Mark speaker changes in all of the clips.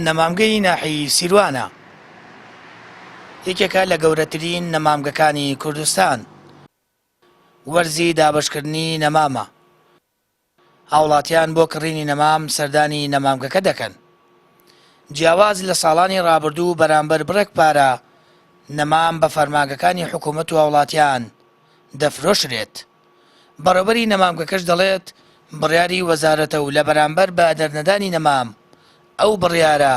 Speaker 1: نەمامگەی ناحی سیروانە یەکێکە لە گەورەترین نەمامگەکانی کوردستان. وەرزی دابەشکردنی نەمامە. هاوڵاتیان بۆ کڕینی نەمام سەردانی نەمامگەکە دەکەن. جیاواز لە ساڵانی ڕابردوو بەرامبەر بڕێک پارە نەمام بە فەرمانگەکانی حکوومەت و هاوڵاتیان دەفرۆشرێت. بەڕێوەبەری نەمامگەکەش دەڵێت بڕیاری وەزارەتە و لە بەرامبەر بە دەرنەدانی نەمام ئەو بڕیارە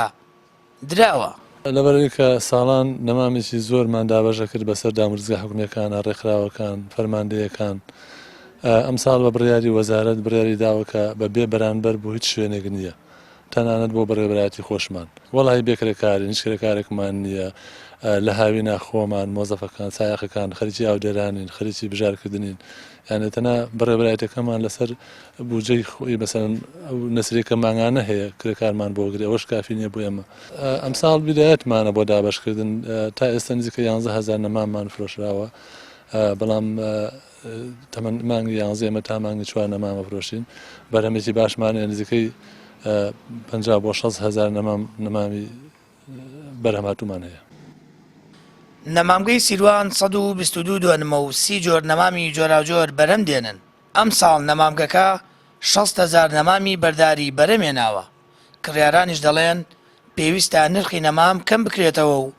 Speaker 1: دراوە.
Speaker 2: لەبەرەوەی کە ساڵان نەمامێکی زۆرمان دابەشە کرد بەسەر داموزگا حکوومیەکانە ڕێکخراوەکان فەرماندەیەکان ئەم ساڵ بە بڕیاری وەزارەت بڕیاری داوە کە بەبێ بەرامبەر بۆ هیچ شوێنێک نییە تەنانەت بۆ بەڕێوەبەرایەتی خۆشمان وەڵای بێکرێکاری هیچ کرێکارێکمان نییە لە هاوینا خۆمان مۆزەفەکان سایەخەکان خەریکی ئاودێرانین خەریکی بژارکردنین یانێتەنە بەڕێوەبەرایەتەکەمان لەسەر بودجەی خۆی بەسەرەن ئەو نەسرێکە ماگانە هەیە کرێکارمان بۆ گرێ ئەوەش کافی نییە بۆ ئێمە. ئەم ساڵ بیدایەتمانە بۆ دابەشکردن تا ئێستا نزیکە 11,000 نەماممان فرۆشراوە بەڵام تەمەن مانگی 11 ئێمە تا مانگی 4 نەمامە فرۆشین بەرهەمێکی باشمانە نزیکەی 50 بۆ 60,000 نەمامی بەرهەماتوومان هەیە.
Speaker 1: نەمامگەی سیروان 122 دوێنمە و 30 جۆر نەمامی جۆراوجۆر بەرەم دێنن. ئەم ساڵ نەمامگەکە 60,000 نەمامی بەرداری بەرەمێناوە. کڕیارانیش دەڵێن پێویستە نرخی نەمام کەم بکرێتەوە و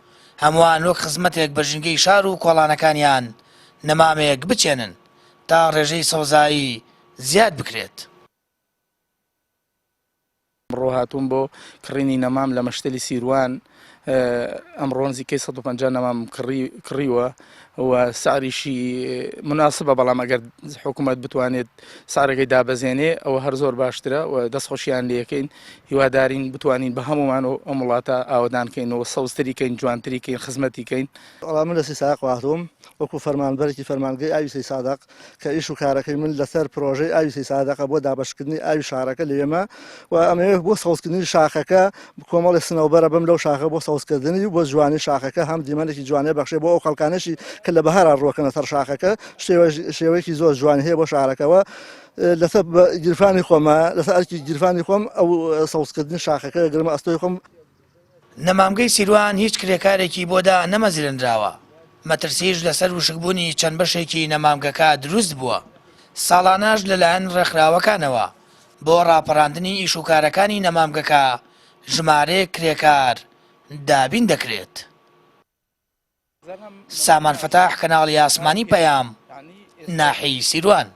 Speaker 1: هەمووان وەک خزمەتێک بە ژینگەی شار و کۆڵانەکانیان نەمامەیەک بچێنن تا ڕێژەی سەوزایی زیاد بکرێت.
Speaker 3: ئەمڕۆ هاتووم بۆ کڕینی نەمام لە مەشتەلی سیروان. ئەمڕۆ نزیکەی 150 نەمام کڕیوە و سعریشی مناسبە بەڵام ئەگەر حکوومەت بتوانێت سعرەکەی دابەزێنێ ئەوە هەر زۆر باشترە و دەستخۆشییان لەکەین هیوادارین بتوانین بە هەمومان و ئەم وڵاتە ئاوادانکەینەوە سەوزتریکەین جوانتریکەین خزمەتیکەین.
Speaker 4: من لە سیساق هاتووم وەکو فەرمانبەرێکی فەرمانگەی ئاوی سەی سادق کە ئیش و کارەکەی من لەسەر پرۆژەی ئاوی سەی سادقە بۆ دابەشکردنی ئاوی شارەکە لێمە و ئەمەوێت بۆ سەوزکردنی شاخەکە کۆمەڵی سنەوبەرە بم لەو شاخە بۆ سەوزکردنی و بۆ جوانی شاخەکە هەم دیمەنێکی جوانێ بەخشێ بۆ ئەو خەڵکانەشی کە لە بەهارا ڕۆکەنە سەر شاخەکە شێوەیەکی زۆر جوان هەیە بۆ شارەکەەوە لەسەر گیرفانی خۆمە لەسەر ئەرکی گیرفانی خۆم ئەو سەوزکردنی شاخەکە گرمە ئەستۆی خۆم.
Speaker 1: نەمامگەی سیروان هیچ کرێکارێکی بۆدا نەمەزرێنراوە. مەترسیش لەسەر وشکبوونی چەند بەشێکی نەمامگەکە دروست بووە. ساڵانەش لەلایەن ڕێکخراوەکانەوە بۆ ڕاپەڕاندنی ئیشوکارەکانی نەمامگەکە ژمارەیەک کرێکار دابین دەکرێت. سامان فتاح کەناڵی ئاسمانی پەیام ناحی سیروان.